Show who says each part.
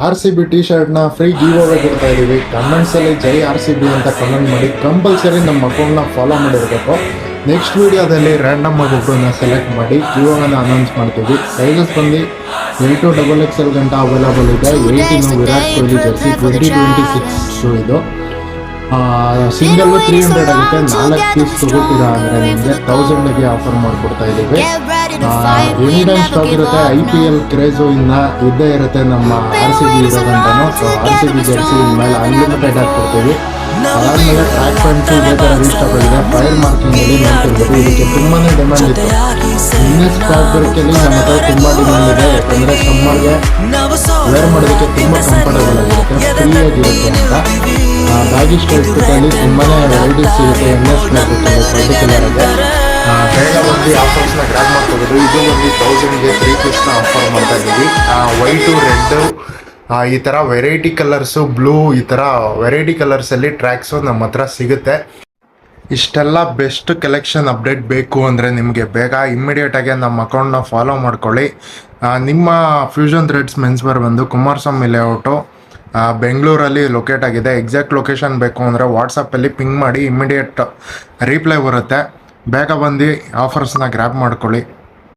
Speaker 1: RCB T ಶರ್ಟ್ನ free giveaway ಕೊಡ್ತಾ ಇದ್ದೀವಿ. ಕಮೆಂಟ್ಸಲ್ಲಿ ಜೈ RCB ಅಂತ ಕಮೆಂಟ್ ಮಾಡಿ, ಕಂಪಲ್ಸರಿ ನಮ್ಮ ಅಕೌಂಟ್ನ ಫಾಲೋ ಮಾಡಿರಬೇಕು. ನೆಕ್ಸ್ಟ್ ವೀಡಿಯೋದಲ್ಲಿ ರ್ಯಾಂಡಮ್ ಆಗಿ ಒಬ್ಬರನ್ನ ಸೆಲೆಕ್ಟ್ ಮಾಡಿ ಗಿವ್ ಅವೇನ ಅನೌನ್ಸ್ ಮಾಡ್ತೀವಿ. ಸೈಜಸ್ ಬಂದು L2 XXL ಗಂಟ ಅವೈಲಬಲ್ ಇದೆ. 18 ವಿರಾಟ್ ಕೊಹ್ಲಿ ಜರ್ಸಿ 2026 ಇದು. ಸಿಂಗಲ್ 300 ಆಗುತ್ತೆ. 4 ಪೀಸ್ ತಗೋತೀರಾ ಅಂದರೆ ನಿಮಗೆ 1000ಗೆ ಆಫರ್ ಮಾಡಿಕೊಡ್ತಾ ಇದ್ದೀವಿ. ಎನಿ ಟೈಮ್ ಸ್ಟಾಕ್ ಇರುತ್ತೆ. IPL ಕ್ರೇಜು ಇದ್ದೇ ಇರುತ್ತೆ ನಮ್ಮ RCB ಇರೋ ಗಂಟನೂ. ಸೊ RCB ಜರ್ಸಿ ಇನ್ಮೇಲೆ ಅನ್ಲಿಮಿಟೆಡ್ ಆಗಿ ಕೊಡ್ತೀವಿ. ಅದಾದಮೇಲೆ ಟ್ರ್ಯಾಕ್ ಪ್ಯಾಂಟ್ಸು ಇದೇ ಥರ ರೀಸ್ಟಾಕ್ ಆಗಿದೆ. ಫೈರ್ ಮಾರ್ಕಿಂಗಲ್ಲಿ ನೋಡ್ತಿರ್ಬೋದು. ಇದಕ್ಕೆ ತುಂಬಾ ಡಿಮ್ಯಾಂಡ್ ಇತ್ತು. ಇನ್ನೇ ಸ್ಟಾಕ್ ಬರೋಕ್ಕಲ್ಲಿ ನಮ್ಮ ಹತ್ರ ತುಂಬ ಡಿಮ್ಯಾಂಡ್ ಇದೆ. ಯಾಕಂದರೆ ಸಮ್ಮರ್ಗೆ ವೇರ್ ಮಾಡೋದಕ್ಕೆ ತುಂಬ ಕಂಫರ್ಟಬಲ್ ಆಗಿರುತ್ತೆ, ಫ್ರೀಯಾಗಿರುತ್ತೆ ಅಂತ. ಬ್ಯಾಗಿ ಸ್ಟೈಲ್ಸ್ಗಳಲ್ಲಿ ತುಂಬಾ ವೆರೈಟೀಸ್ ಸಿಗುತ್ತೆ. MS ಪರ್ಟಿಕ್ಯುಲರ್ ಆಗಿ ಬೇಗ ಬಂದು ಆಫರ್ಸ್ನ ಗ್ರ್ಯಾಬ್ ಮಾಡ್ಕೋಬೋದು. ಇದು ಬಂದು 1000ಗೆ 3 ಪೀಸ್ನ ಆಫರ್ ಮಾಡ್ತಾ ಇದ್ದೀವಿ. ವೈಟು, ರೆಡ್ಡು, ಈ ಥರ ವೆರೈಟಿ ಕಲರ್ಸು, ಬ್ಲೂ, ಈ ಥರ ವೆರೈಟಿ ಕಲರ್ಸಲ್ಲಿ ಟ್ರ್ಯಾಕ್ಸು ನಮ್ಮ ಹತ್ರ ಸಿಗುತ್ತೆ. ಇಷ್ಟೆಲ್ಲ ಬೆಸ್ಟ್ ಕಲೆಕ್ಷನ್ ಅಪ್ಡೇಟ್ ಬೇಕು ಅಂದರೆ ನಿಮಗೆ ಬೇಗ ಇಮ್ಮಿಡಿಯೇಟಾಗಿ ನಮ್ಮ ಅಕೌಂಟ್ನ ಫಾಲೋ ಮಾಡ್ಕೊಳ್ಳಿ. ನಿಮ್ಮ ಫ್ಯೂಷನ್ ಥ್ರೆಡ್ಸ್ ಮೆನ್ಸ್ವೇರ್ ಬಂದು ಕುಮಾರಸ್ವಾಮಿ ಲೇಔಟು ಬೆಂಗಳೂರಲ್ಲಿ ಲೊಕೇಟ್ ಆಗಿದೆ. ಎಕ್ಸಾಕ್ಟ್ ಲೊಕೇಶನ್ ಬೇಕು ಅಂದರೆ ವಾಟ್ಸಪ್ಪಲ್ಲಿ ಪಿಂಗ್ ಮಾಡಿ, ಇಮ್ಮಿಡಿಯೇಟ್ ರೀಪ್ಲೈ ಬರುತ್ತೆ. ಬೇಗ ಬಂದು ಆಫರ್ಸ್ನ ಗ್ರ್ಯಾಬ್ ಮಾಡ್ಕೊಳ್ಳಿ.